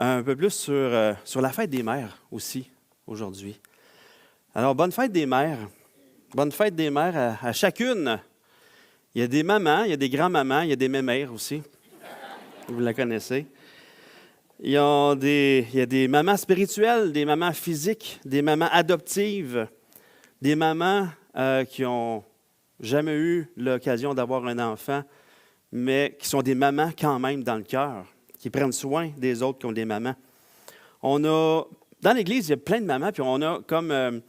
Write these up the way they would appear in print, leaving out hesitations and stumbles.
un peu plus sur la fête des mères aussi, aujourd'hui. Alors, bonne fête des mères. Bonne fête des mères à chacune. Il y a des mamans, il y a des grands-mamans, il y a des mémères aussi. Vous la connaissez. Il y a des mamans spirituelles, des mamans physiques, des mamans adoptives, des mamans qui n'ont jamais eu l'occasion d'avoir un enfant, mais qui sont des mamans quand même dans le cœur, qui prennent soin des autres qui ont des mamans. Dans l'Église, il y a plein de mamans, puis on a, comme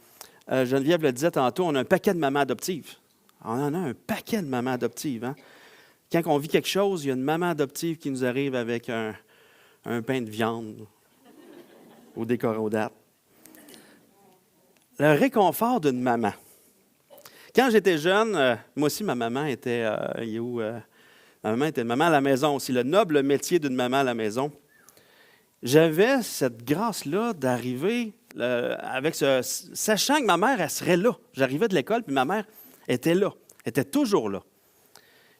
Geneviève le disait tantôt, on a un paquet de mamans adoptives. On en a un paquet de mamans adoptives. Hein? Quand on vit quelque chose, il y a une maman adoptive qui nous arrive avec un pain de viande ou des corodates. Le réconfort d'une maman. Quand j'étais jeune, moi aussi, ma maman était ma maman était une maman à la maison aussi, le noble métier d'une maman à la maison. J'avais cette grâce-là d'arriver sachant que ma mère, elle serait là. J'arrivais de l'école, puis ma mère était là, était toujours là.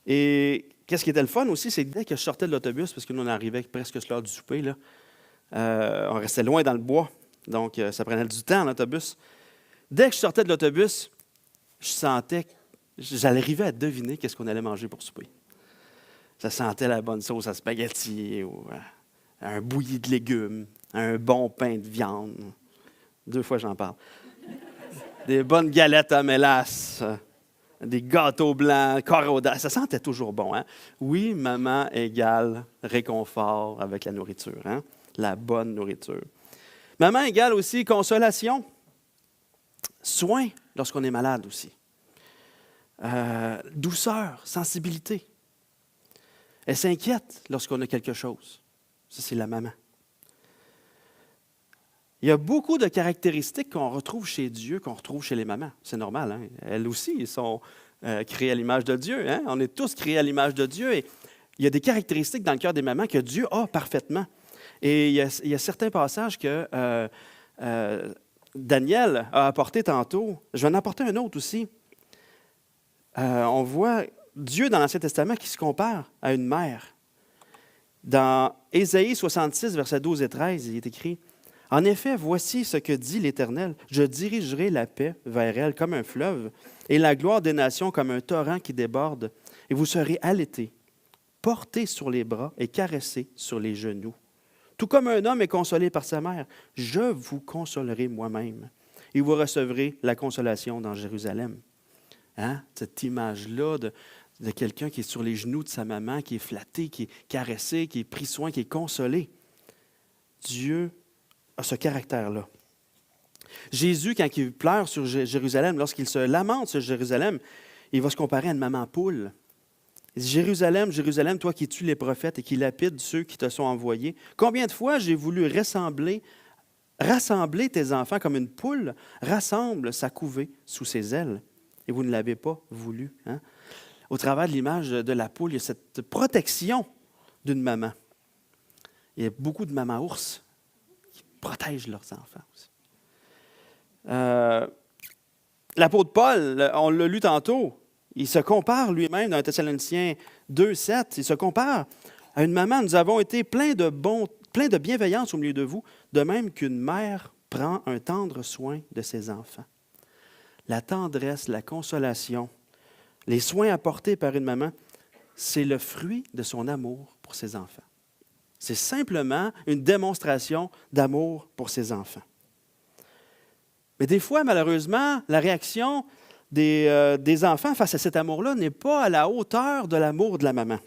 Et qu'est-ce qui était le fun aussi, c'est que dès que je sortais de l'autobus, parce que nous, on arrivait presque sur l'heure du souper, là, on restait loin dans le bois, donc ça prenait du temps en autobus. Dès que je sortais de l'autobus, je sentais que j'arrivais à deviner qu'est-ce qu'on allait manger pour souper. Ça sentait la bonne sauce à spaghetti, ou un bouilli de légumes, un bon pain de viande. 2 fois, j'en parle. Des bonnes galettes à mélasse, des gâteaux blancs, corodas. Ça sentait toujours bon. Hein? Oui, maman égale réconfort avec la nourriture. Hein? La bonne nourriture. Maman égale aussi consolation, soin lorsqu'on est malade aussi. Douceur, sensibilité. Elle s'inquiète lorsqu'on a quelque chose. Ça, c'est la maman. Il y a beaucoup de caractéristiques qu'on retrouve chez Dieu, qu'on retrouve chez les mamans. C'est normal. Hein? Elles aussi, elles sont créées à l'image de Dieu. Hein? On est tous créés à l'image de Dieu. Et il y a des caractéristiques dans le cœur des mamans que Dieu a parfaitement. Et il y a certains passages que Daniel a apportés tantôt. Je vais en apporter un autre aussi. On voit Dieu dans l'Ancien Testament qui se compare à une mère. Dans Ésaïe 66, versets 12 et 13, il est écrit « En effet, voici ce que dit l'Éternel. Je dirigerai la paix vers elle comme un fleuve, et la gloire des nations comme un torrent qui déborde. Et vous serez allaités, portés sur les bras et caressés sur les genoux. Tout comme un homme est consolé par sa mère, je vous consolerai moi-même. Et vous recevrez la consolation dans Jérusalem. » Hein? Cette image-là de quelqu'un qui est sur les genoux de sa maman, qui est flatté, qui est caressé, qui est pris soin, qui est consolé. Dieu a ce caractère-là. Jésus, quand il pleure sur Jérusalem, lorsqu'il se lamente sur Jérusalem, il va se comparer à une maman poule. Il dit « Jérusalem, Jérusalem, toi qui tues les prophètes et qui lapides ceux qui te sont envoyés, combien de fois j'ai voulu rassembler tes enfants comme une poule rassemble sa couvée sous ses ailes, et vous ne l'avez pas voulu. Hein? » Au travers de l'image de la poule, il y a cette protection d'une maman. Il y a beaucoup de mamans ours qui protègent leurs enfants aussi. L'apôtre Paul, on l'a lu tantôt, il se compare lui-même dans 1 Thessaloniciens 2, 7, il se compare à une maman. Nous avons été plein de bienveillance au milieu de vous, de même qu'une mère prend un tendre soin de ses enfants. La tendresse, la consolation, les soins apportés par une maman, c'est le fruit de son amour pour ses enfants. C'est simplement une démonstration d'amour pour ses enfants. Mais des fois, malheureusement, la réaction des enfants face à cet amour-là n'est pas à la hauteur de l'amour de la maman.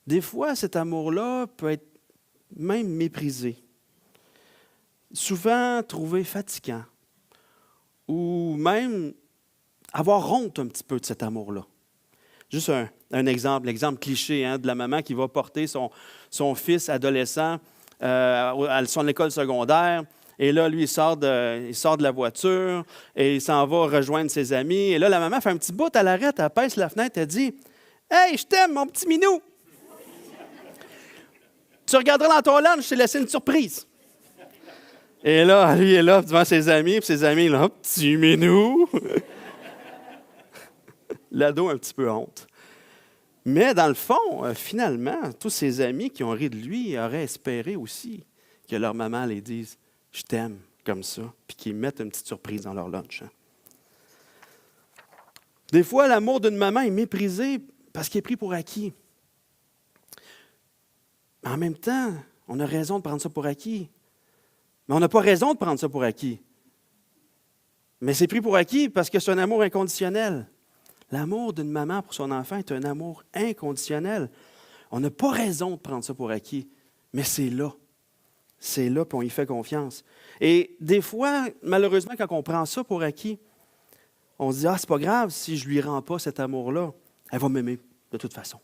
Des fois, cet amour-là peut être même méprisé, souvent trouvé fatigant, ou même avoir honte un petit peu de cet amour-là. Juste un exemple cliché hein, de la maman qui va porter son fils adolescent à son école secondaire. Et là, lui, il sort de la voiture et il s'en va rejoindre ses amis. Et là, la maman fait un petit bout, elle arrête, elle pèse la fenêtre, elle dit « Hey, je t'aime, mon petit minou! Tu regarderas dans ton lunch, je t'ai laissé une surprise. » Et là, lui est là devant ses amis, puis ses amis, là, « Petit minou! » L'ado a un petit peu honte. Mais dans le fond, finalement, tous ses amis qui ont ri de lui auraient espéré aussi que leur maman les dise « Je t'aime » comme ça, puis qu'ils mettent une petite surprise dans leur lunch. Hein. Des fois, l'amour d'une maman est méprisé parce qu'il est pris pour acquis. Mais en même temps, on a raison de prendre ça pour acquis. Mais on n'a pas raison de prendre ça pour acquis. Mais c'est pris pour acquis parce que c'est un amour inconditionnel. L'amour d'une maman pour son enfant est un amour inconditionnel. On n'a pas raison de prendre ça pour acquis, mais c'est là. C'est là, puis on y fait confiance. Et des fois, malheureusement, quand on prend ça pour acquis, on se dit « Ah, c'est pas grave si je lui rends pas cet amour-là. Elle va m'aimer de toute façon.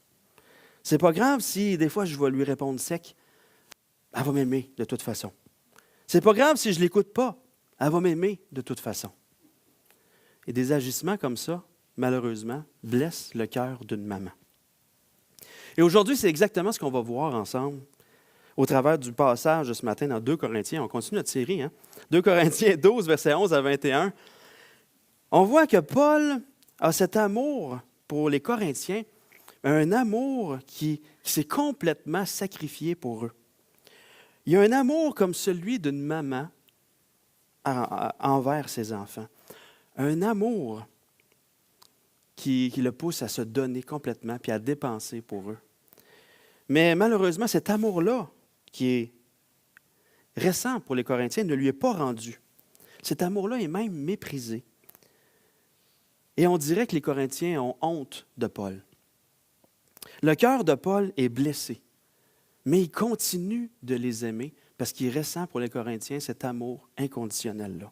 C'est pas grave si des fois je vais lui répondre sec. Elle va m'aimer de toute façon. C'est pas grave si je ne l'écoute pas. Elle va m'aimer de toute façon. » Et des agissements comme ça, malheureusement, blessent le cœur d'une maman. Et aujourd'hui, c'est exactement ce qu'on va voir ensemble au travers du passage de ce matin dans 2 Corinthiens. On continue notre série. 2 Corinthiens 12, versets 11 à 21. On voit que Paul a cet amour pour les Corinthiens, un amour qui s'est complètement sacrifié pour eux. Il y a un amour comme celui d'une maman envers ses enfants. Un amour qui le pousse à se donner complètement puis à dépenser pour eux. Mais malheureusement, cet amour-là, qui est récent pour les Corinthiens, ne lui est pas rendu. Cet amour-là est même méprisé. Et on dirait que les Corinthiens ont honte de Paul. Le cœur de Paul est blessé, mais il continue de les aimer parce qu'il est récent pour les Corinthiens cet amour inconditionnel-là.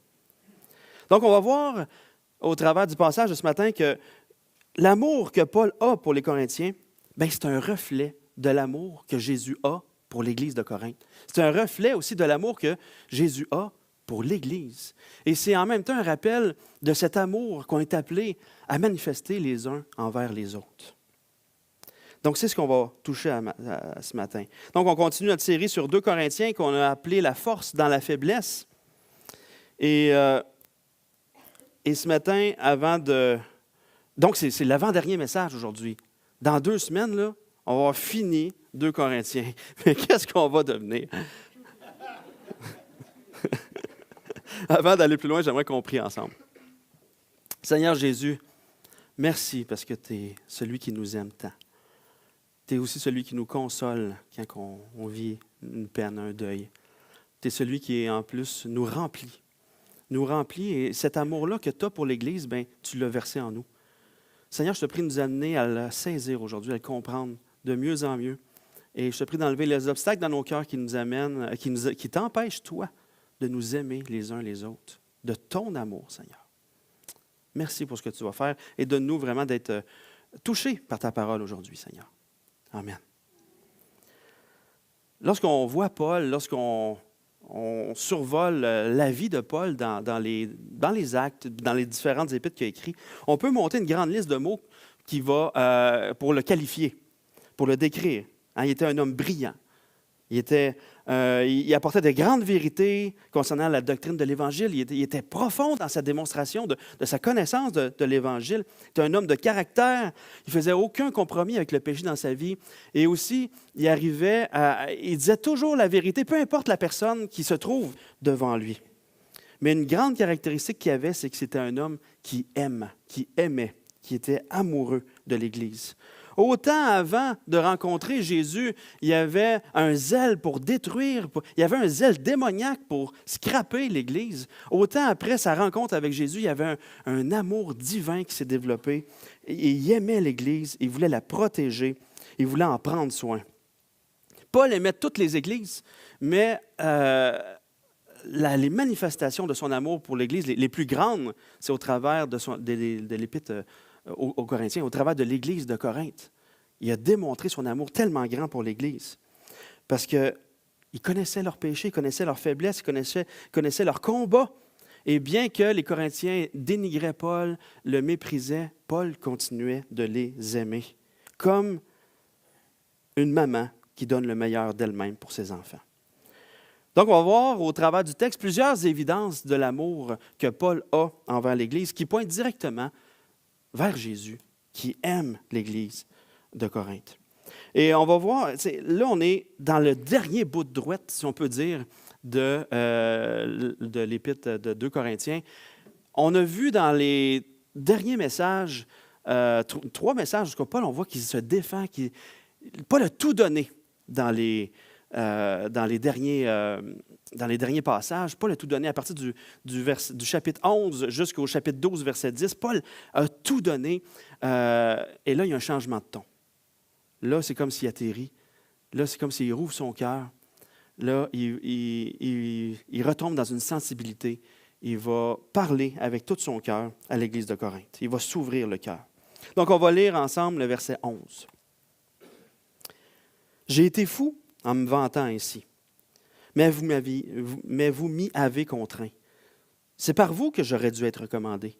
Donc, on va voir au travers du passage de ce matin que l'amour que Paul a pour les Corinthiens, c'est un reflet de l'amour que Jésus a pour l'Église de Corinthe. C'est un reflet aussi de l'amour que Jésus a pour l'Église. Et c'est en même temps un rappel de cet amour qu'on est appelé à manifester les uns envers les autres. Donc, c'est ce qu'on va toucher à ce matin. Donc, on continue notre série sur 2 Corinthiens qu'on a appelé « La force dans la faiblesse ». Et ce matin, donc, c'est l'avant-dernier message aujourd'hui. Dans 2 semaines, là, on va avoir fini 2 Corinthiens. Mais qu'est-ce qu'on va devenir? Avant d'aller plus loin, j'aimerais qu'on prie ensemble. Seigneur Jésus, merci parce que tu es celui qui nous aime tant. Tu es aussi celui qui nous console quand on vit une peine, un deuil. Tu es celui qui, en plus, nous remplit. Nous remplit. Et cet amour-là que tu as pour l'Église, tu l'as versé en nous. Seigneur, je te prie de nous amener à le saisir aujourd'hui, à le comprendre de mieux en mieux. Et je te prie d'enlever les obstacles dans nos cœurs qui nous amènent, qui t'empêchent, toi, de nous aimer les uns les autres, de ton amour, Seigneur. Merci pour ce que tu vas faire et donne-nous vraiment d'être touchés par ta parole aujourd'hui, Seigneur. Amen. Lorsqu'on voit Paul, lorsqu'on survole la vie de Paul dans les actes, dans les différentes épîtres qu'il a écrites, on peut monter une grande liste de mots qui va pour le qualifier, pour le décrire. Il était un homme brillant. Il apportait de grandes vérités concernant la doctrine de l'Évangile. Il était profond dans sa démonstration de sa connaissance de l'Évangile. Il était un homme de caractère. Il ne faisait aucun compromis avec le péché dans sa vie. Et aussi, il disait toujours la vérité, peu importe la personne qui se trouve devant lui. Mais une grande caractéristique qu'il avait, c'est que c'était un homme qui aimait, qui était amoureux de l'Église. Autant avant de rencontrer Jésus, il y avait un zèle pour détruire, il y avait un zèle démoniaque pour scraper l'Église. Autant après sa rencontre avec Jésus, il y avait un amour divin qui s'est développé. Et il aimait l'Église, il voulait la protéger, il voulait en prendre soin. Paul aimait toutes les églises, mais les manifestations de son amour pour l'Église, les plus grandes, c'est au travers de l'épître aux Corinthiens, au travers de l'Église de Corinthe. Il a démontré son amour tellement grand pour l'Église parce qu'il connaissait leurs péchés, il connaissait leurs faiblesses, il connaissait leurs combats. Et bien que les Corinthiens dénigraient Paul, le méprisaient, Paul continuait de les aimer, comme une maman qui donne le meilleur d'elle-même pour ses enfants. Donc, on va voir au travers du texte plusieurs évidences de l'amour que Paul a envers l'Église qui pointent directement vers Jésus, qui aime l'Église, de Corinthe. Et on va voir, là, on est dans le dernier bout de droite, si on peut dire, de l'Épître de 2 Corinthiens. On a vu dans les derniers messages, 3 messages jusqu'à Paul, on voit qu'il se défend, Paul a tout donné dans les derniers passages. Paul a tout donné à partir du chapitre 11 jusqu'au chapitre 12, verset 10. Paul a tout donné. Et là, il y a un changement de ton. Là, c'est comme s'il atterrit. Là, c'est comme s'il rouvre son cœur. Là, il retombe dans une sensibilité. Il va parler avec tout son cœur à l'Église de Corinthe. Il va s'ouvrir le cœur. Donc, on va lire ensemble le verset 11. « J'ai été fou en me vantant ainsi, mais vous m'y avez contraint. C'est par vous que j'aurais dû être recommandé,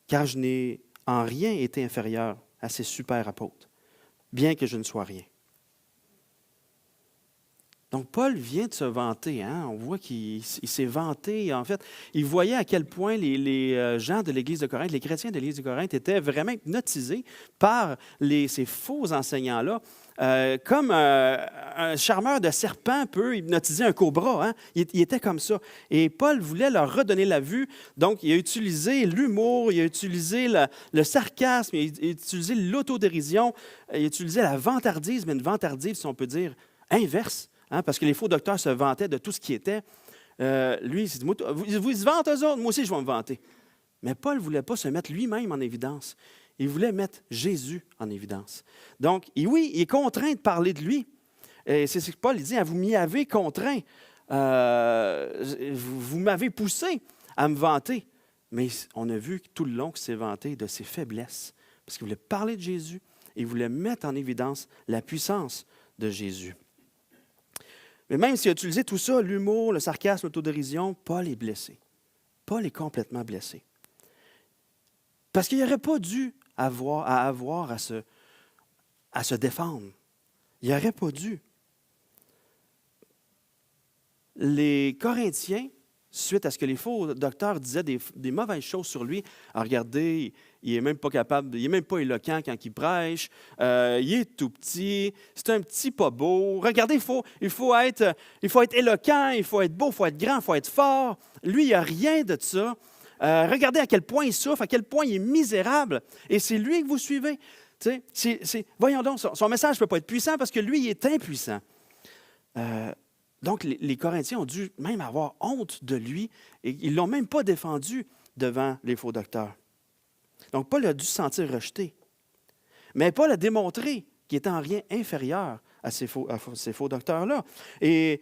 car je n'ai en rien été inférieur à ces super apôtres, bien que je ne sois rien. » Donc, Paul vient de se vanter. Hein? On voit qu'il s'est vanté. En fait, il voyait à quel point les gens de l'Église de Corinthe, les chrétiens de l'Église de Corinthe, étaient vraiment hypnotisés par ces faux enseignants-là. Comme un charmeur de serpent peut hypnotiser un cobra. Hein? Il était comme ça. Et Paul voulait leur redonner la vue. Donc, il a utilisé l'humour, il a utilisé le sarcasme, il a utilisé l'autodérision, il a utilisé la vantardise, mais une vantardise, si on peut dire, inverse. Hein, parce que les faux docteurs se vantaient de tout ce qui était. Lui, il s'est dit, vous se vantez eux autres, moi aussi je vais me vanter. Mais Paul ne voulait pas se mettre lui-même en évidence. Il voulait mettre Jésus en évidence. Donc, oui, il est contraint de parler de lui. Et c'est ce que Paul dit, vous m'y avez contraint. Vous m'avez poussé à me vanter. Mais on a vu tout le long qu'il s'est vanté de ses faiblesses. Parce qu'il voulait parler de Jésus et il voulait mettre en évidence la puissance de Jésus. Mais même s'il a utilisé tout ça, l'humour, le sarcasme, l'autodérision, Paul est blessé. Paul est complètement blessé. Parce qu'il n'aurait pas dû avoir à se défendre. Il n'aurait pas dû. Les Corinthiens, suite à ce que les faux docteurs disaient des mauvaises choses sur lui, regardez, il n'est même pas capable, il n'est même pas éloquent quand il prêche, il est tout petit, c'est un petit pas beau. Regardez, il faut être éloquent, il faut être beau, il faut être grand, il faut être fort. Lui, il n'y a rien de ça. Regardez à quel point il souffre, à quel point il est misérable. Et c'est lui que vous suivez. Voyons donc, son message ne peut pas être puissant parce que lui, il est impuissant. Donc, les Corinthiens ont dû même avoir honte de lui et ils ne l'ont même pas défendu devant les faux docteurs. Donc, Paul a dû se sentir rejeté. Mais Paul a démontré qu'il était en rien inférieur à ces faux docteurs-là. Et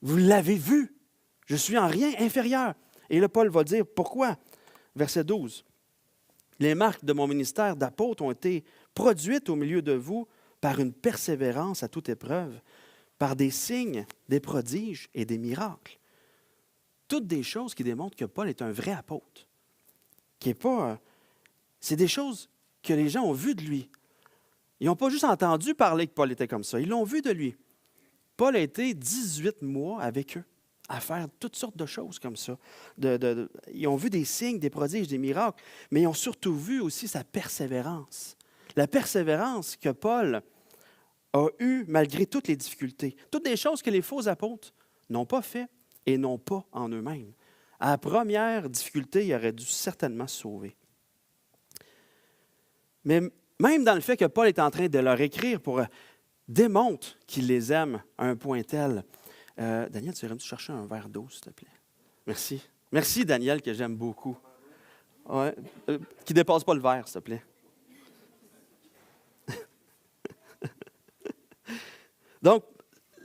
vous l'avez vu, je suis en rien inférieur. Et là, Paul va dire pourquoi. Verset 12. « Les marques de mon ministère d'apôtre ont été produites au milieu de vous par une persévérance à toute épreuve, par des signes, des prodiges et des miracles. » Toutes des choses qui démontrent que Paul est un vrai apôtre. C'est des choses que les gens ont vues de lui. Ils n'ont pas juste entendu parler que Paul était comme ça. Ils l'ont vu de lui. Paul a été 18 mois avec eux à faire toutes sortes de choses comme ça. Ils ont vu des signes, des prodiges, des miracles, mais ils ont surtout vu aussi sa persévérance. La persévérance que Paul a eue malgré toutes les difficultés. Toutes des choses que les faux apôtres n'ont pas fait et n'ont pas en eux-mêmes. À la première difficulté, il aurait dû certainement se sauver. Mais même dans le fait que Paul est en train de leur écrire pour démontrer qu'il les aime à un point tel. Daniel, tu irais-tu chercher un verre d'eau, s'il te plaît? Merci. Merci, Daniel, que j'aime beaucoup. Ouais. Qui ne dépasse pas le verre, s'il te plaît. Donc,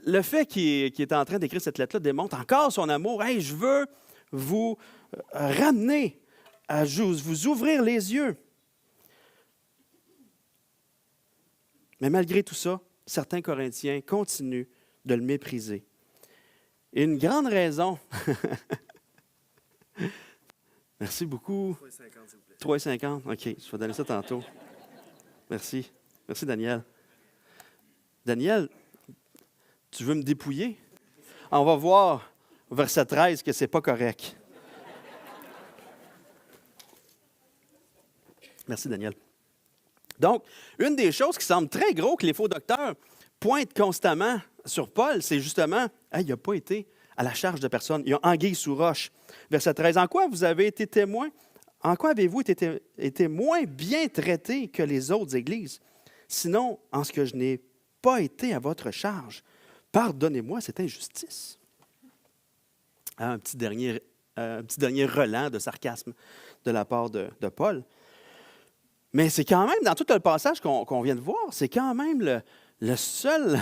le fait qu'il est en train d'écrire cette lettre-là démontre encore son amour. « Hey, je veux vous ramener, à vous ouvrir les yeux. » Mais malgré tout ça, certains Corinthiens continuent de le mépriser. Et une grande raison... Merci beaucoup. 3,50, s'il vous plaît. 3,50, OK. Je vais donner ça tantôt. Merci. Merci, Daniel. Daniel, tu veux me dépouiller? On va voir, verset 13, que ce n'est pas correct. Merci, Daniel. Donc, une des choses qui semble très gros que les faux docteurs pointent constamment sur Paul, c'est justement, hey, il n'a pas été à la charge de personne. Il y a anguille sous roche. Verset 13, en quoi vous avez été témoin? En quoi avez-vous été moins bien traité que les autres églises? Sinon, en ce que je n'ai pas été à votre charge. Pardonnez-moi cette injustice. Un petit dernier relent de sarcasme de la part de Paul. Mais c'est quand même, dans tout le passage qu'on vient de voir, c'est quand même la seule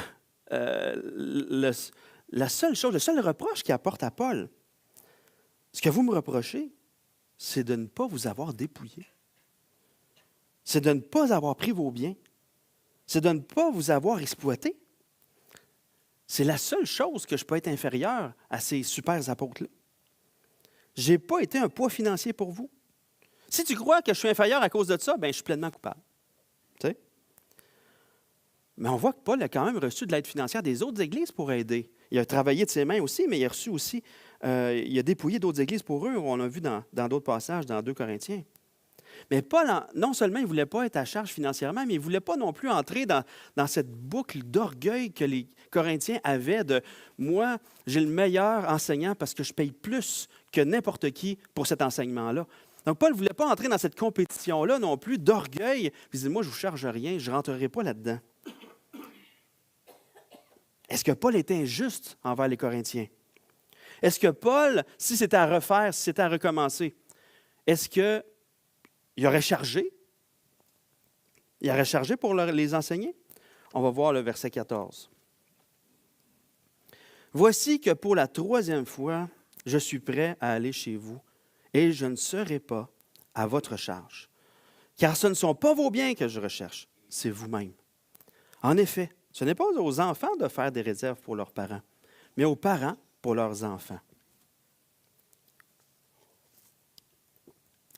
chose, le seul reproche qu'il apporte à Paul. Ce que vous me reprochez, c'est de ne pas vous avoir dépouillé. C'est de ne pas avoir pris vos biens. C'est de ne pas vous avoir exploité. C'est la seule chose que je peux être inférieur à ces super apôtres-là. Je n'ai pas été un poids financier pour vous. Si tu crois que je suis inférieur à cause de ça, bien, je suis pleinement coupable. Tu sais? Mais on voit que Paul a quand même reçu de l'aide financière des autres églises pour aider. Il a travaillé de ses mains aussi, mais il a reçu aussi, il a dépouillé d'autres églises pour eux. On l'a vu dans d'autres passages, dans 2 Corinthiens. Mais Paul, non seulement il ne voulait pas être à charge financièrement, mais il ne voulait pas non plus entrer dans cette boucle d'orgueil que les Corinthiens avaient de « moi, j'ai le meilleur enseignant parce que je paye plus que n'importe qui pour cet enseignement-là ». Donc, Paul ne voulait pas entrer dans cette compétition-là non plus d'orgueil. Il disait « moi, je ne vous charge rien, je ne rentrerai pas là-dedans ». Est-ce que Paul était injuste envers les Corinthiens? Est-ce que Paul, si c'était à refaire, si c'était à recommencer, est-ce qu'il aurait chargé? Il aurait chargé pour les enseigner? On va voir le verset 14. « Voici que pour la 3e fois, je suis prêt à aller chez vous, et je ne serai pas à votre charge. Car ce ne sont pas vos biens que je recherche, c'est vous-même. En effet, ce n'est pas aux enfants de faire des réserves pour leurs parents, mais aux parents pour leurs enfants. »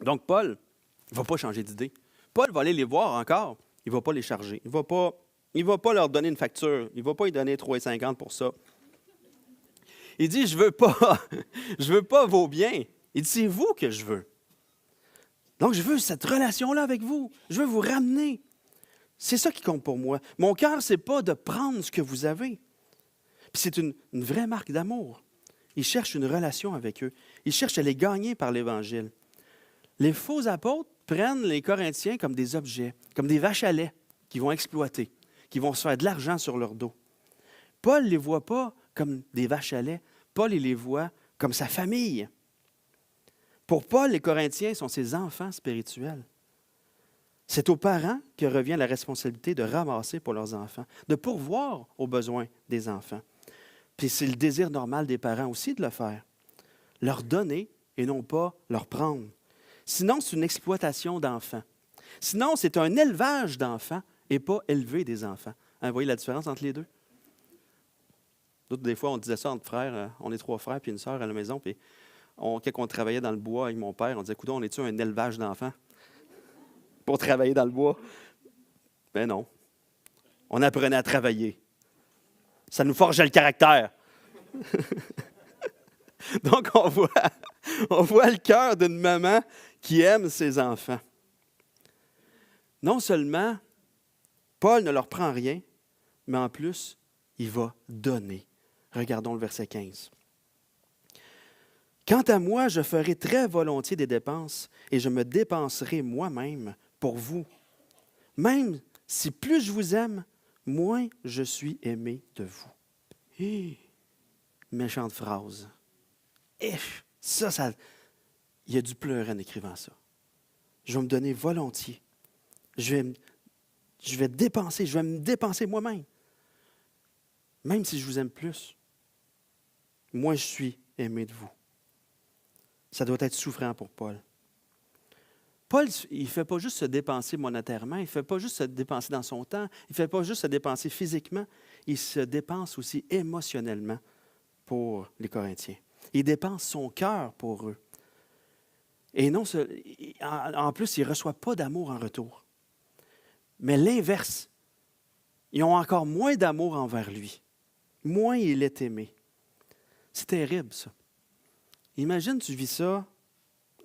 Donc, Paul ne va pas changer d'idée. Paul va aller les voir encore. Il ne va pas les charger. Il ne va pas leur donner une facture. Il ne va pas lui donner 3,50 pour ça. Il dit, je veux pas vos biens. Il dit, c'est vous que je veux. Donc, je veux cette relation-là avec vous. Je veux vous ramener. C'est ça qui compte pour moi. Mon cœur, ce n'est pas de prendre ce que vous avez. Puis c'est une vraie marque d'amour. Il cherche une relation avec eux. Il cherche à les gagner par l'Évangile. Les faux apôtres prennent les Corinthiens comme des objets, comme des vaches à lait qu'ils vont exploiter, qui vont se faire de l'argent sur leur dos. Paul ne les voit pas comme des vaches à lait. Paul, il les voit comme sa famille. Pour Paul, les Corinthiens sont ses enfants spirituels. C'est aux parents que revient la responsabilité de ramasser pour leurs enfants, de pourvoir aux besoins des enfants. Puis c'est le désir normal des parents aussi de le faire. Leur donner et non pas leur prendre. Sinon, c'est une exploitation d'enfants. Sinon, c'est un élevage d'enfants et pas élever des enfants. Hein, vous voyez la différence entre les deux? D'autres, des fois, on disait ça entre frères. On est 3 frères puis une sœur à la maison. Puis quand on travaillait dans le bois avec mon père, on disait, écoute, on est-tu un élevage d'enfants pour travailler dans le bois? Ben non. On apprenait à travailler. Ça nous forgeait le caractère. Donc, on voit le cœur d'une maman qui aime ses enfants. Non seulement, Paul ne leur prend rien, mais en plus, il va donner. Regardons le verset 15. « Quant à moi, je ferai très volontiers des dépenses et je me dépenserai moi-même pour vous. Même si plus je vous aime, moins je suis aimé de vous. » Méchante phrase. Ça, il a dû pleurer en écrivant ça. Je vais me donner volontiers. Je vais dépenser, je vais me dépenser moi-même. Même si je vous aime plus, moi je suis aimé de vous. Ça doit être souffrant pour Paul. Paul, il ne fait pas juste se dépenser monétairement, il ne fait pas juste se dépenser dans son temps, il ne fait pas juste se dépenser physiquement, il se dépense aussi émotionnellement pour les Corinthiens. Il dépense son cœur pour eux. Et non, en plus, il ne reçoit pas d'amour en retour. Mais l'inverse, ils ont encore moins d'amour envers lui. Moins il est aimé. C'est terrible, ça. Imagine, tu vis ça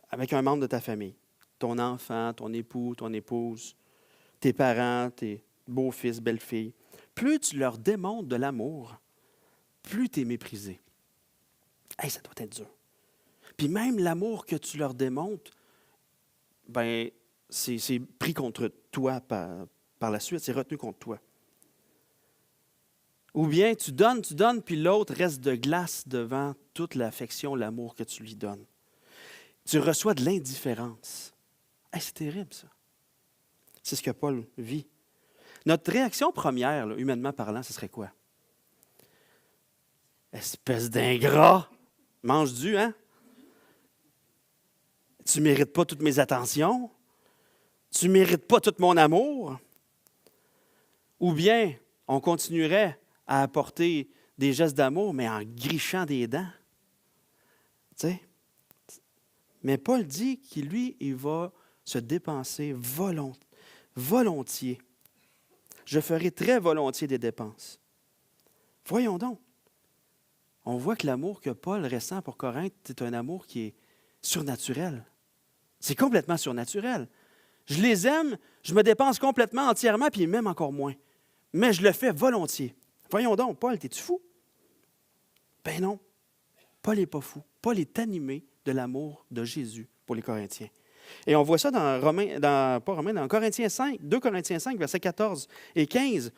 avec un membre de ta famille. Ton enfant, ton époux, ton épouse. tes parents, tes beaux-fils, belles-filles, plus tu leur démontres de l'amour, plus tu es méprisé. Hey, ça doit être dur. Puis même l'amour que tu leur démontres, ben, c'est pris contre toi par la suite, c'est retenu contre toi. Ou bien tu donnes, puis l'autre reste de glace devant toute l'affection, l'amour que tu lui donnes. Tu reçois de l'indifférence. Hey, c'est terrible, ça. C'est ce que Paul vit. Notre réaction première, là, humainement parlant, ce serait quoi? Espèce d'ingrat! Mange-du, hein? Tu ne mérites pas toutes mes attentions? Tu ne mérites pas tout mon amour? Ou bien, on continuerait à apporter des gestes d'amour, mais en grichant des dents. Tu sais? Mais Paul dit qu'il, lui, il va se dépenser volontiers. Je ferai très volontiers des dépenses. Voyons donc. On voit que l'amour que Paul ressent pour Corinthe, c'est un amour qui est surnaturel. C'est complètement surnaturel. Je les aime, je me dépense complètement, entièrement, puis même encore moins. Mais je le fais volontiers. Voyons donc, Paul, t'es-tu fou? Ben non, Paul n'est pas fou. Paul est animé de l'amour de Jésus pour les Corinthiens. Et on voit ça dans Corinthiens 5, 2 Corinthiens 5, versets 14 et 15,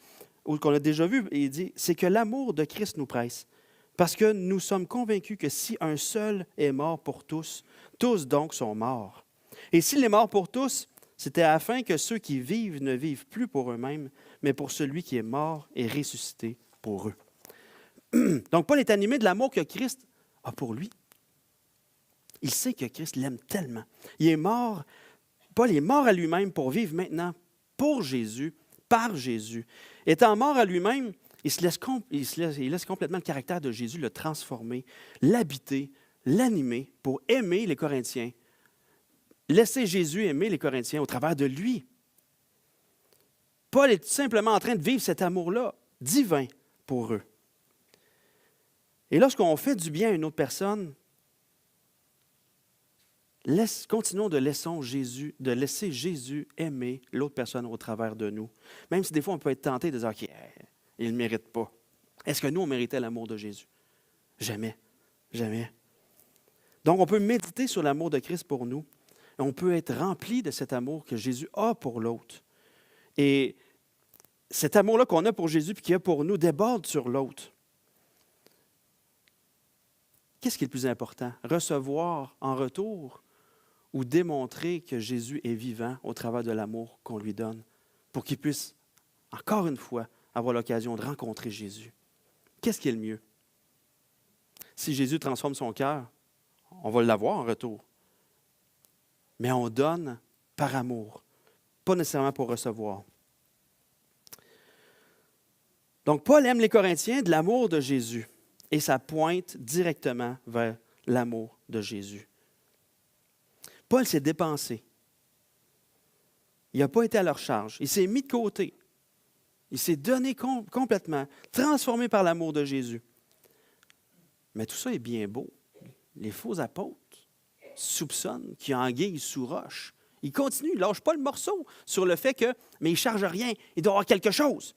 où qu'on a déjà vu, il dit, c'est que l'amour de Christ nous presse. Parce que nous sommes convaincus que si un seul est mort pour tous, tous donc sont morts. Et s'il est mort pour tous, c'était afin que ceux qui vivent ne vivent plus pour eux-mêmes, mais pour celui qui est mort et ressuscité pour eux. Donc, Paul est animé de l'amour que Christ a pour lui. Il sait que Christ l'aime tellement. Il est mort, Paul est mort à lui-même pour vivre maintenant pour Jésus, par Jésus. Étant mort à lui-même, il laisse complètement le caractère de Jésus le transformer, l'habiter, l'animer pour aimer les Corinthiens. Laisser Jésus aimer les Corinthiens au travers de lui. Paul est tout simplement en train de vivre cet amour-là divin pour eux. Et lorsqu'on fait du bien à une autre personne, continuons de laisser Jésus aimer l'autre personne au travers de nous. Même si des fois on peut être tenté de dire OK, il ne le mérite pas. Est-ce que nous, on méritait l'amour de Jésus? Jamais. Jamais. Donc, on peut méditer sur l'amour de Christ pour nous. Et on peut être rempli de cet amour que Jésus a pour l'autre. Et cet amour-là qu'on a pour Jésus et qu'il a pour nous déborde sur l'autre. Qu'est-ce qui est le plus important? Recevoir en retour ou démontrer que Jésus est vivant au travers de l'amour qu'on lui donne pour qu'il puisse, encore une fois, avoir l'occasion de rencontrer Jésus. Qu'est-ce qui est le mieux? Si Jésus transforme son cœur, on va l'avoir en retour. Mais on donne par amour, pas nécessairement pour recevoir. Donc, Paul aime les Corinthiens de l'amour de Jésus et ça pointe directement vers l'amour de Jésus. Paul s'est dépensé. Il n'a pas été à leur charge. Il s'est mis de côté. Il s'est donné complètement, transformé par l'amour de Jésus. Mais tout ça est bien beau. Les faux apôtres soupçonnent qu'il y a anguille sous roche. Ils continuent, ils ne lâchent pas le morceau sur le fait que, mais il ne charge rien, il doit y avoir quelque chose.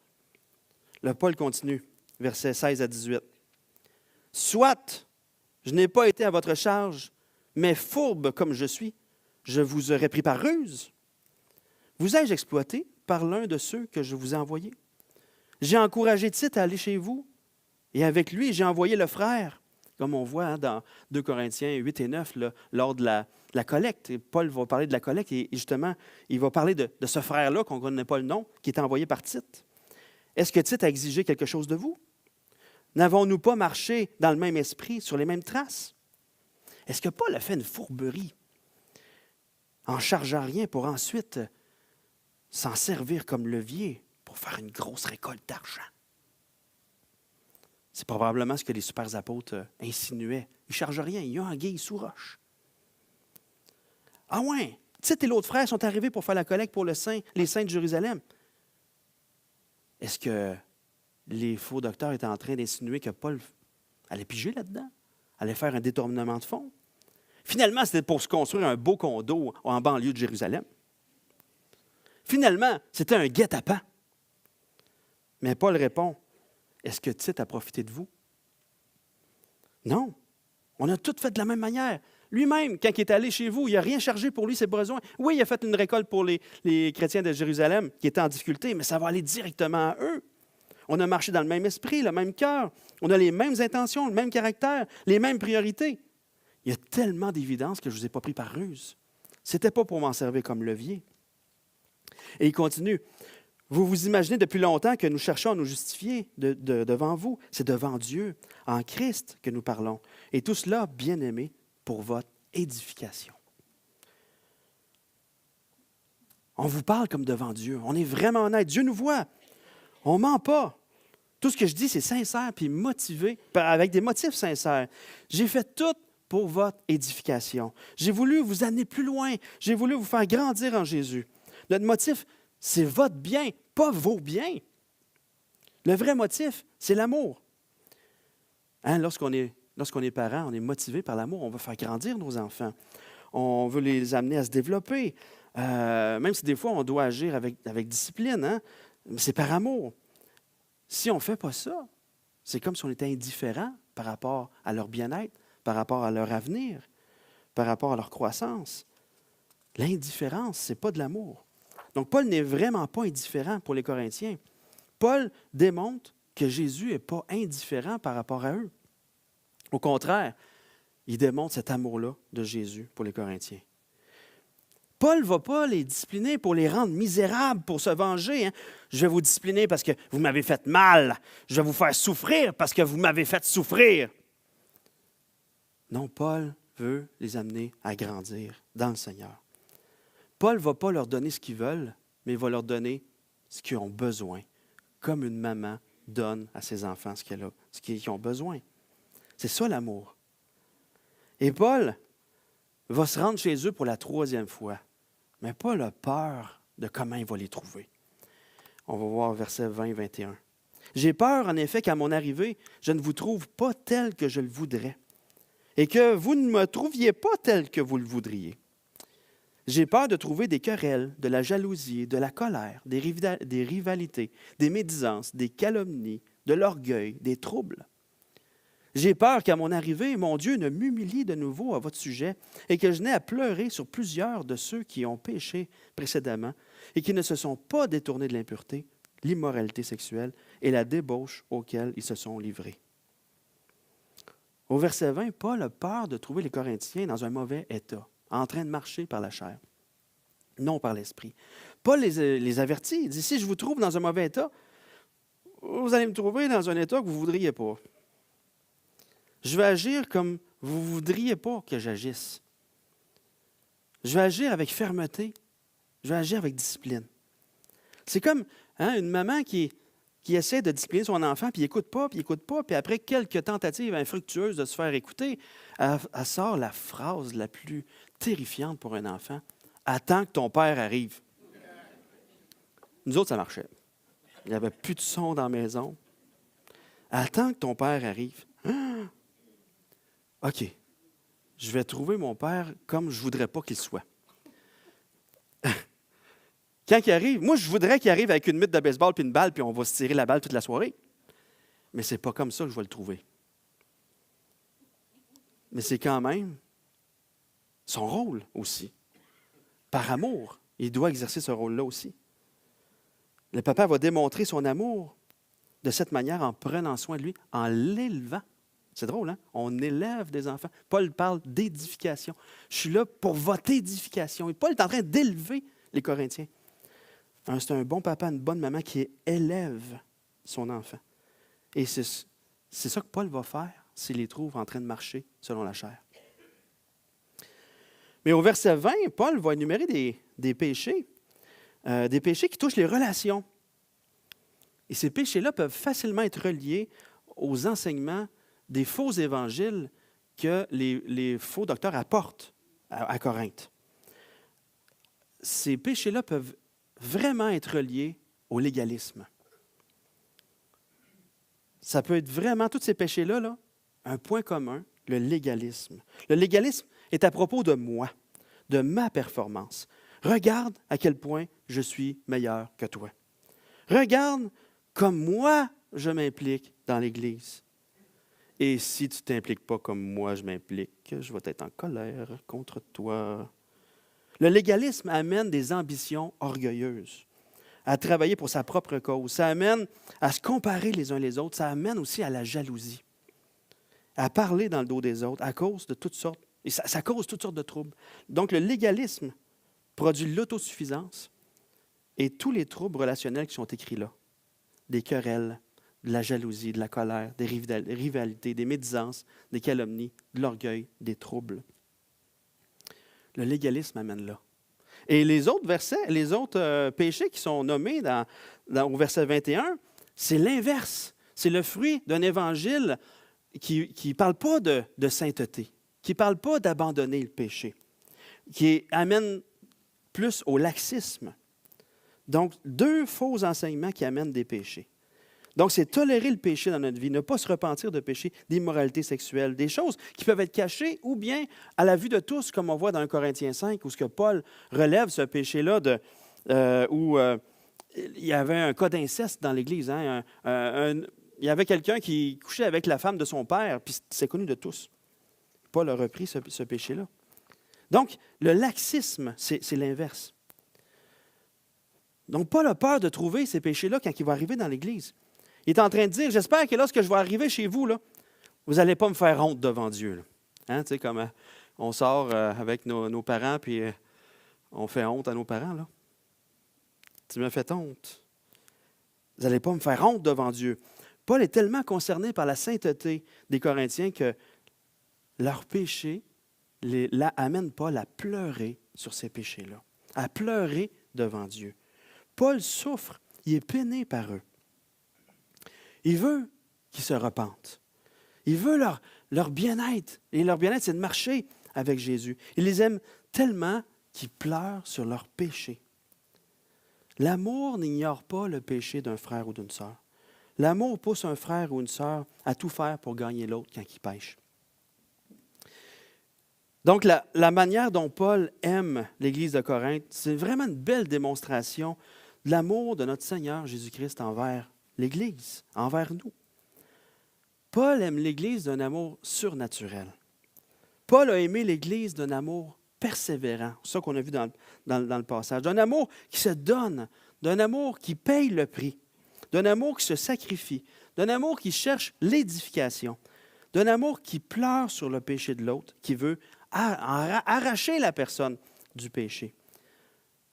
Le Paul continue, versets 16 à 18. Soit, je n'ai pas été à votre charge, mais fourbe comme je suis, je vous aurais pris par ruse. Vous ai-je exploité par l'un de ceux que je vous ai envoyés? J'ai encouragé Tite à aller chez vous, et avec lui, j'ai envoyé le frère, comme on voit dans 2 Corinthiens 8 et 9, là, lors de la collecte. Et Paul va parler de la collecte, et justement, il va parler de ce frère-là, qu'on ne connaît pas le nom, qui est envoyé par Tite. Est-ce que Tite a exigé quelque chose de vous? N'avons-nous pas marché dans le même esprit, sur les mêmes traces? Est-ce que Paul a fait une fourberie en chargeant rien pour ensuite s'en servir comme levier pour faire une grosse récolte d'argent? C'est probablement ce que les super apôtres insinuaient. Ils ne chargent rien, il y a anguille sous roche. Ah ouais, Tite et l'autre frère sont arrivés pour faire la collecte pour les saints de Jérusalem. Est-ce que les faux docteurs étaient en train d'insinuer que Paul allait piger là-dedans? Allait faire un détournement de fonds? Finalement, c'était pour se construire un beau condo en banlieue de Jérusalem. Finalement, c'était un guet-apens. Mais Paul répond, est-ce que Tite a profité de vous? Non. On a tout fait de la même manière. Lui-même, quand il est allé chez vous, il n'a rien chargé pour lui, ses besoins. Oui, il a fait une récolte pour les chrétiens de Jérusalem qui étaient en difficulté, mais ça va aller directement à eux. On a marché dans le même esprit, le même cœur. On a les mêmes intentions, le même caractère, les mêmes priorités. Il y a tellement d'évidence que je ne vous ai pas pris par ruse. Ce n'était pas pour m'en servir comme levier. Et il continue. Vous vous imaginez depuis longtemps que nous cherchons à nous justifier devant vous. C'est devant Dieu, en Christ, que nous parlons. Et tout cela, bien-aimés, pour votre édification. On vous parle comme devant Dieu. On est vraiment honnête. Dieu nous voit. On ne ment pas. Tout ce que je dis, c'est sincère puis motivé, avec des motifs sincères. J'ai fait tout pour votre édification. J'ai voulu vous amener plus loin. J'ai voulu vous faire grandir en Jésus. Notre motif, c'est votre bien, pas vos biens. Le vrai motif, c'est l'amour. Hein, lorsqu'on est parent, on est motivé par l'amour. On veut faire grandir nos enfants. On veut les amener à se développer. Même si des fois, on doit agir avec discipline. Hein? Mais c'est par amour. Si on ne fait pas ça, c'est comme si on était indifférent par rapport à leur bien-être, par rapport à leur avenir, par rapport à leur croissance. L'indifférence, ce n'est pas de l'amour. Donc, Paul n'est vraiment pas indifférent pour les Corinthiens. Paul démontre que Jésus n'est pas indifférent par rapport à eux. Au contraire, il démontre cet amour-là de Jésus pour les Corinthiens. Paul ne va pas les discipliner pour les rendre misérables, pour se venger. Hein. Je vais vous discipliner parce que vous m'avez fait mal. Je vais vous faire souffrir parce que vous m'avez fait souffrir. Non, Paul veut les amener à grandir dans le Seigneur. Paul ne va pas leur donner ce qu'ils veulent, mais il va leur donner ce qu'ils ont besoin, comme une maman donne à ses enfants ce qu'ils ont besoin. C'est ça l'amour. Et Paul va se rendre chez eux pour la 3e fois. Mais Paul a peur de comment il va les trouver. On va voir versets 20 et 21. « J'ai peur, en effet, qu'à mon arrivée, je ne vous trouve pas tel que je le voudrais, et que vous ne me trouviez pas tel que vous le voudriez. J'ai peur de trouver des querelles, de la jalousie, de la colère, des rivalités, des médisances, des calomnies, de l'orgueil, des troubles. J'ai peur qu'à mon arrivée, mon Dieu ne m'humilie de nouveau à votre sujet et que je n'ai à pleurer sur plusieurs de ceux qui ont péché précédemment et qui ne se sont pas détournés de l'impureté, l'immoralité sexuelle et la débauche auxquelles ils se sont livrés. » Au verset 20, Paul a peur de trouver les Corinthiens dans un mauvais état, en train de marcher par la chair, non par l'esprit. Paul les avertit, il dit, si je vous trouve dans un mauvais état, vous allez me trouver dans un état que vous ne voudriez pas. Je vais agir comme vous ne voudriez pas que j'agisse. Je vais agir avec fermeté. Je vais agir avec discipline. C'est comme une maman qui essaie de discipliner son enfant, puis il n'écoute pas, puis après quelques tentatives infructueuses de se faire écouter, elle sort la phrase la plus terrifiante pour un enfant. « Attends que ton père arrive. » Nous autres, ça marchait. Il n'y avait plus de son dans la maison. « Attends que ton père arrive. » OK, je vais trouver mon père comme je ne voudrais pas qu'il soit. Quand il arrive, moi, je voudrais qu'il arrive avec une mythe de baseball puis une balle, puis on va se tirer la balle toute la soirée. Mais ce n'est pas comme ça que je vais le trouver. Mais c'est quand même son rôle aussi. Par amour, il doit exercer ce rôle-là aussi. Le papa va démontrer son amour de cette manière en prenant soin de lui, en l'élevant. C'est drôle, hein? On élève des enfants. Paul parle d'édification. Je suis là pour votre édification. Et Paul est en train d'élever les Corinthiens. C'est un bon papa, une bonne maman qui élève son enfant. Et c'est ça que Paul va faire s'il les trouve en train de marcher selon la chair. Mais au verset 20, Paul va énumérer des péchés qui touchent les relations. Et ces péchés-là peuvent facilement être reliés aux enseignements des faux évangiles que les faux docteurs apportent à Corinthe. Ces péchés-là peuvent vraiment être reliés au légalisme. Ça peut être vraiment, tous ces péchés-là, un point commun, le légalisme. Le légalisme est à propos de moi, de ma performance. Regarde à quel point je suis meilleur que toi. Regarde comme moi, je m'implique dans l'Église. Et si tu ne t'impliques pas comme moi, je m'implique, je vais être en colère contre toi. Le légalisme amène des ambitions orgueilleuses, à travailler pour sa propre cause. Ça amène à se comparer les uns les autres. Ça amène aussi à la jalousie, à parler dans le dos des autres à cause de toutes sortes. Et ça cause toutes sortes de troubles. Donc, le légalisme produit l'autosuffisance et tous les troubles relationnels qui sont écrits là. Des querelles, de la jalousie, de la colère, des rivalités, des médisances, des calomnies, de l'orgueil, des troubles. Le légalisme amène là. Et les autres versets, les autres péchés qui sont nommés au verset 21, c'est l'inverse. C'est le fruit d'un évangile qui ne parle pas de sainteté, qui ne parle pas d'abandonner le péché, qui amène plus au laxisme. Donc, deux faux enseignements qui amènent des péchés. Donc, c'est tolérer le péché dans notre vie, ne pas se repentir de péché, d'immoralité sexuelle, des choses qui peuvent être cachées ou bien à la vue de tous, comme on voit dans 1 Corinthiens 5, où ce que Paul relève ce péché-là où il y avait un cas d'inceste dans l'Église. Hein, il y avait quelqu'un qui couchait avec la femme de son père, puis c'est connu de tous. Paul a repris ce péché-là. Donc, le laxisme, c'est l'inverse. Donc, Paul a peur de trouver ces péchés-là quand il va arriver dans l'Église. Il est en train de dire, j'espère que lorsque je vais arriver chez vous, là, vous n'allez pas me faire honte devant Dieu. Là. Hein, tu sais, comme on sort avec nos parents, puis on fait honte à nos parents. Là. Tu me fais honte. Vous n'allez pas me faire honte devant Dieu. Paul est tellement concerné par la sainteté des Corinthiens que leur péché amène Paul à pleurer sur ces péchés-là, à pleurer devant Dieu. Paul souffre, il est peiné par eux. Il veut qu'ils se repentent. Il veut leur bien-être. Et leur bien-être, c'est de marcher avec Jésus. Il les aime tellement qu'ils pleurent sur leurs péchés. L'amour n'ignore pas le péché d'un frère ou d'une sœur. L'amour pousse un frère ou une sœur à tout faire pour gagner l'autre quand il pêche. Donc, la manière dont Paul aime l'Église de Corinthe, c'est vraiment une belle démonstration de l'amour de notre Seigneur Jésus-Christ envers l'Église, envers nous. Paul aime l'Église d'un amour surnaturel. Paul a aimé l'Église d'un amour persévérant. C'est ça qu'on a vu dans le passage. D'un amour qui se donne, d'un amour qui paye le prix, d'un amour qui se sacrifie, d'un amour qui cherche l'édification, d'un amour qui pleure sur le péché de l'autre, qui veut arracher la personne du péché.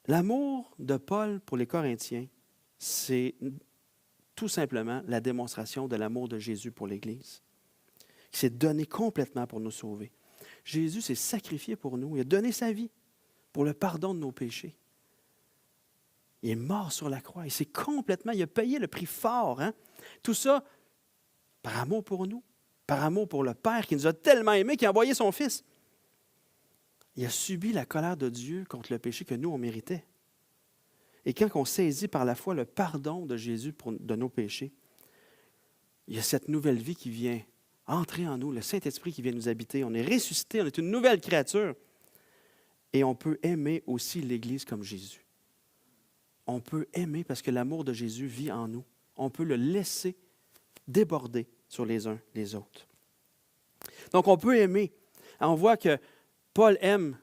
L'amour de Paul pour les Corinthiens, c'est tout simplement la démonstration de l'amour de Jésus pour l'Église. Il s'est donné complètement pour nous sauver. Jésus s'est sacrifié pour nous. Il a donné sa vie pour le pardon de nos péchés. Il est mort sur la croix. Il a payé le prix fort. Hein? Tout ça par amour pour nous, par amour pour le Père qui nous a tellement aimés qu'il a envoyé son Fils. Il a subi la colère de Dieu contre le péché que nous, on méritait. Et quand on saisit par la foi le pardon de Jésus de nos péchés, il y a cette nouvelle vie qui vient entrer en nous, le Saint-Esprit qui vient nous habiter. On est ressuscité, on est une nouvelle créature. Et on peut aimer aussi l'Église comme Jésus. On peut aimer parce que l'amour de Jésus vit en nous. On peut le laisser déborder sur les uns les autres. Donc, on peut aimer. On voit que Paul aime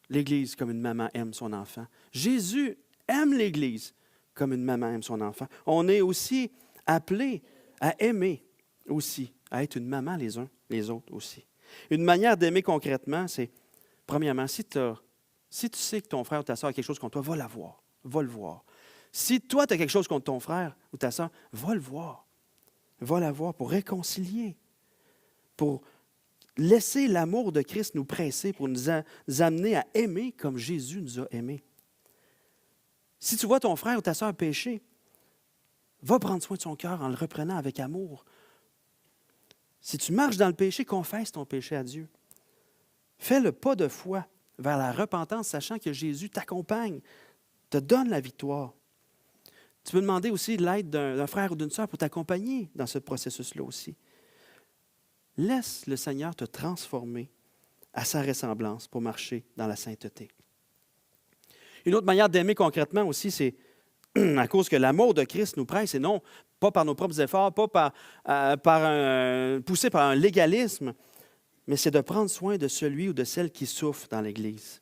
l'Église comme une maman aime son enfant. Jésus aime l'Église comme une maman aime son enfant. On est aussi appelés à aimer aussi, à être une maman les uns les autres aussi. Une manière d'aimer concrètement, c'est, premièrement, si tu sais que ton frère ou ta soeur a quelque chose contre toi, va la voir, va le voir. Si toi, tu as quelque chose contre ton frère ou ta soeur, va le voir. Va la voir pour réconcilier, pour laisser l'amour de Christ nous presser, pour nous amener à aimer comme Jésus nous a aimés. Si tu vois ton frère ou ta soeur pécher, va prendre soin de son cœur en le reprenant avec amour. Si tu marches dans le péché, confesse ton péché à Dieu. Fais le pas de foi vers la repentance, sachant que Jésus t'accompagne, te donne la victoire. Tu peux demander aussi l'aide d'un frère ou d'une sœur pour t'accompagner dans ce processus-là aussi. Laisse le Seigneur te transformer à sa ressemblance pour marcher dans la sainteté. Une autre manière d'aimer concrètement aussi, c'est à cause que l'amour de Christ nous presse, et non pas par nos propres efforts, pas poussé par un légalisme, mais c'est de prendre soin de celui ou de celle qui souffre dans l'Église.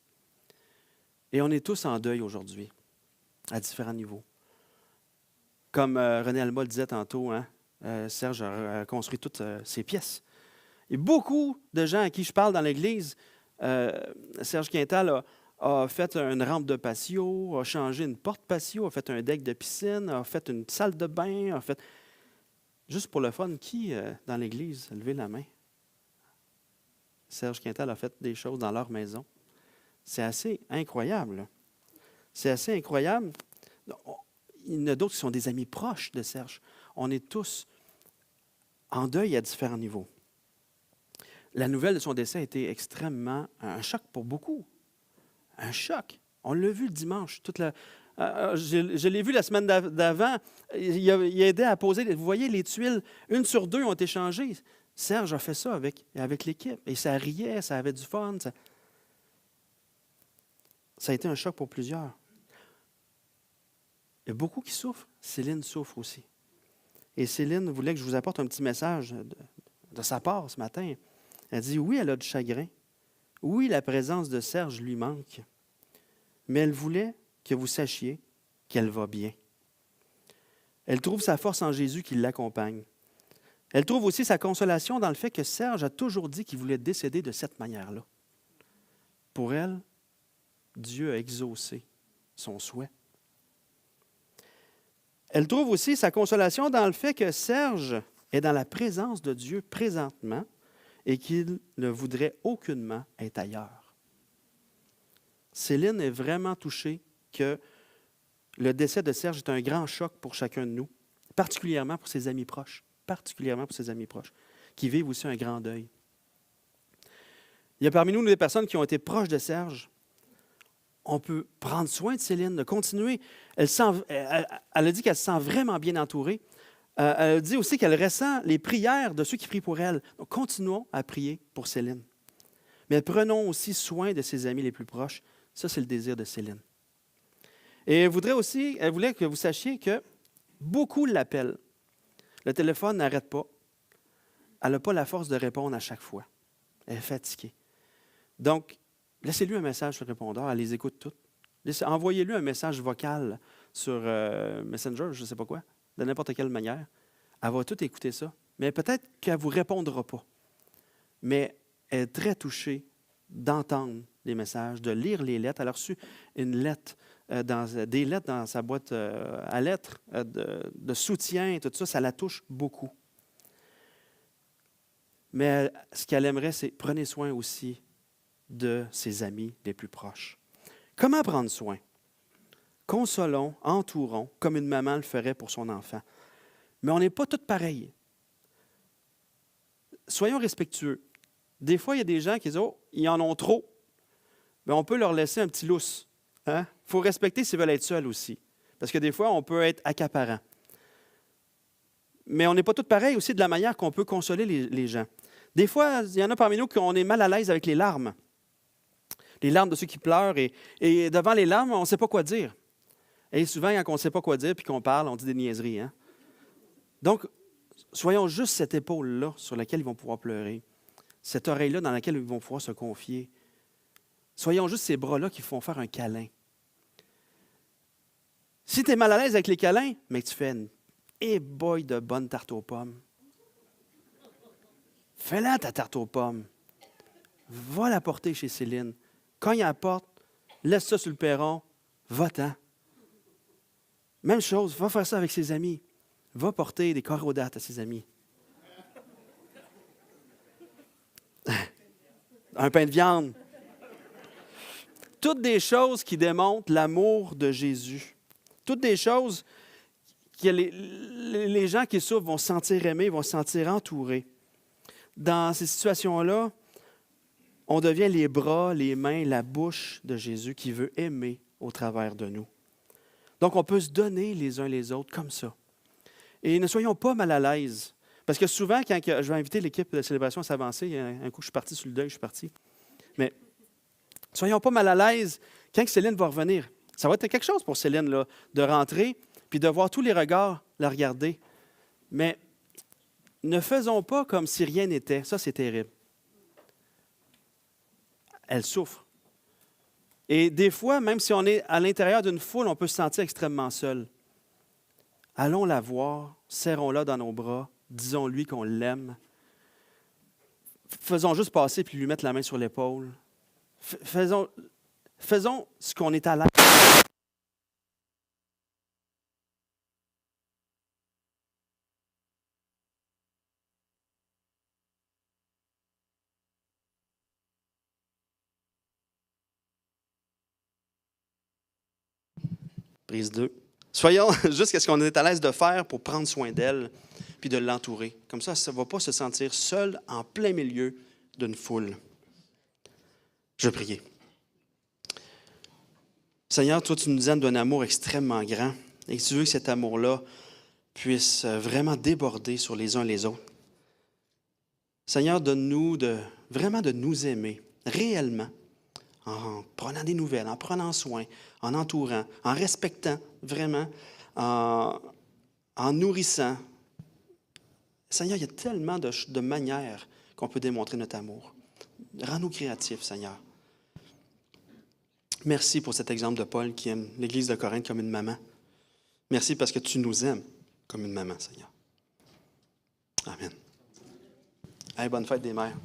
Et on est tous en deuil aujourd'hui, à différents niveaux. Comme René Alma le disait tantôt, hein, Serge a construit toutes ses pièces. Il y a beaucoup de gens à qui je parle dans l'Église. Serge Quintal a fait une rampe de patio, a changé une porte patio, a fait un deck de piscine, a fait une salle de bain, a fait... Juste pour le fun, qui dans l'Église a levé la main? Serge Quintal a fait des choses dans leur maison. C'est assez incroyable. C'est assez incroyable. Il y en a d'autres qui sont des amis proches de Serge. On est tous en deuil à différents niveaux. La nouvelle de son décès a été extrêmement un choc pour beaucoup. Un choc. On l'a vu le dimanche. Je l'ai vu la semaine d'avant. Il a aidé à poser. Vous voyez, les tuiles, 1 sur 2 ont été changées. Serge a fait ça avec l'équipe. Et ça riait, ça avait du fun. Ça a été un choc pour plusieurs. Il y a beaucoup qui souffrent. Céline souffre aussi. Et Céline voulait que je vous apporte un petit message de sa part ce matin. Elle dit, oui, elle a du chagrin. Oui, la présence de Serge lui manque. Mais elle voulait que vous sachiez qu'elle va bien. Elle trouve sa force en Jésus qui l'accompagne. Elle trouve aussi sa consolation dans le fait que Serge a toujours dit qu'il voulait décéder de cette manière-là. Pour elle, Dieu a exaucé son souhait. Elle trouve aussi sa consolation dans le fait que Serge est dans la présence de Dieu présentement et qu'il ne voudrait aucunement être ailleurs. Céline est vraiment touchée que le décès de Serge est un grand choc pour chacun de nous, particulièrement pour ses amis proches, qui vivent aussi un grand deuil. Il y a parmi nous des personnes qui ont été proches de Serge. On peut prendre soin de Céline, de continuer. Elle a dit qu'elle se sent vraiment bien entourée. Elle a dit aussi qu'elle ressent les prières de ceux qui prient pour elle. Donc, continuons à prier pour Céline. Mais prenons aussi soin de ses amis les plus proches. Ça, c'est le désir de Céline. Et elle voulait que vous sachiez que beaucoup l'appellent. Le téléphone n'arrête pas. Elle n'a pas la force de répondre à chaque fois. Elle est fatiguée. Donc, laissez-lui un message sur le répondeur. Elle les écoute toutes. Envoyez-lui un message vocal sur Messenger, je ne sais pas quoi, de n'importe quelle manière. Elle va tout écouter ça. Mais peut-être qu'elle ne vous répondra pas. Mais elle est très touchée d'entendre les messages, de lire les lettres. Elle a reçu une lettre, des lettres dans sa boîte à lettres, de soutien, tout ça, ça la touche beaucoup. Mais ce qu'elle aimerait, c'est prenez soin aussi de ses amis les plus proches. Comment prendre soin? Consolons, entourons, comme une maman le ferait pour son enfant. Mais on n'est pas tous pareils. Soyons respectueux. Des fois, il y a des gens qui disent « Oh, ils en ont trop. » Mais on peut leur laisser un petit lousse. Il faut respecter s'ils veulent être seuls aussi. Parce que des fois, on peut être accaparant. Mais on n'est pas tous pareils aussi de la manière qu'on peut consoler les gens. Des fois, il y en a parmi nous qui on est mal à l'aise avec les larmes. Les larmes de ceux qui pleurent. Et devant les larmes, on ne sait pas quoi dire. Et souvent, quand on ne sait pas quoi dire puis qu'on parle, on dit des niaiseries. Hein? Donc, soyons juste cette épaule-là sur laquelle ils vont pouvoir pleurer. Cette oreille-là dans laquelle ils vont pouvoir se confier. Soyons juste ces bras-là qui font faire un câlin. Si tu es mal à l'aise avec les câlins, mais que tu fais une boy de bonne tarte aux pommes. Fais-la ta tarte aux pommes. Va la porter chez Céline. Cogne à la porte, laisse ça sur le perron, va-t'en. Même chose, va faire ça avec ses amis. Va porter des corrodates à ses amis. Un pain de viande. Toutes des choses qui démontrent l'amour de Jésus. Toutes des choses que les gens qui souffrent vont se sentir aimés, vont se sentir entourés. Dans ces situations-là, on devient les bras, les mains, la bouche de Jésus qui veut aimer au travers de nous. Donc, on peut se donner les uns les autres comme ça. Et ne soyons pas mal à l'aise. Parce que souvent, quand je vais inviter l'équipe de célébration à s'avancer, un coup, je suis parti sur le deuil, je suis parti. Mais soyons pas mal à l'aise quand Céline va revenir. Ça va être quelque chose pour Céline, là, de rentrer puis de voir tous les regards la regarder. Mais ne faisons pas comme si rien n'était. Ça, c'est terrible. Elle souffre. Et des fois, même si on est à l'intérieur d'une foule, on peut se sentir extrêmement seul. Allons la voir, serrons-la dans nos bras, disons-lui qu'on l'aime. Faisons juste passer puis lui mettre la main sur l'épaule. Faisons ce qu'on est à l'aise. Prise 2. Soyons juste ce qu'on est à l'aise de faire pour prendre soin d'elle puis de l'entourer. Comme ça ne va pas se sentir seul en plein milieu d'une foule. Je vais prier. Seigneur, toi, tu nous aimes d'un amour extrêmement grand et tu veux que cet amour-là puisse vraiment déborder sur les uns les autres. Seigneur, donne-nous vraiment de nous aimer réellement, en prenant des nouvelles, en prenant soin, en entourant, en respectant vraiment, en nourrissant. Seigneur, il y a tellement de manières qu'on peut démontrer notre amour. Rends-nous créatifs, Seigneur. Merci pour cet exemple de Paul qui aime l'Église de Corinthe comme une maman. Merci parce que tu nous aimes comme une maman, Seigneur. Amen. Hey, bonne fête des mères.